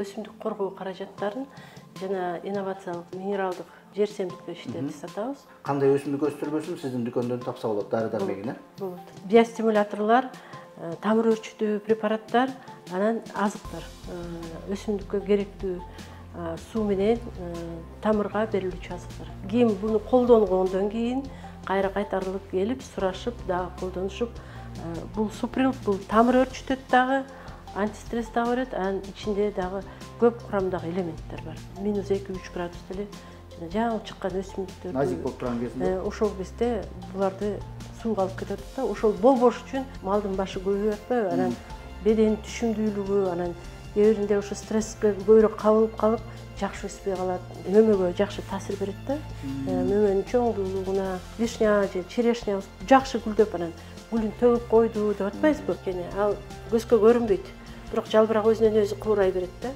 өсүмдүк коргоо каражаттарын жана инновациялык минералдык жерсемдикке иштетип сатабыз. Кандай өсүмдүк өстүрбөсүн сиздин дүкөндөн тапса болот, дары-дармегин, Болот. Биостимуляторлор, тамыр өрчүтүү препараттар, анан азыктар, өсүмдүккө керектүү суу менен тамырга берилүүчү азыктар. Кийин буну колдонгондон кийин кайра кайтарылып келип, сурашып, дагы колдонушуп, бул суприл, бул тамыр өрчүтөт дагы, антистресс дагы берет, анын ичинде дагы көп курамдагы элементтер бар. -2-3 градус деле жаңы чыккан өсүмдүктөр назик болуп турган кезинде ошол кезде буларды сууга алып кетип атат да. Ошол болбош үчүн малдын башы көбөйүп атпайбы? Анан беден түшүмдүүлүгү, анан кээ биринде ошо стресске көбүрөөк кабылып калып, жакшы өспөй калат. Мөмөгө жакшы таасир берет да. Мөмөнүн чоңдуулугуна, вишня же черешня жакшы гүлдөп, анан гүлүн төгүп койду деп атпайсызбы? Ал көзгө көрүнбөйт, бирок жалбырак өзүнөн өзү куурай берет да.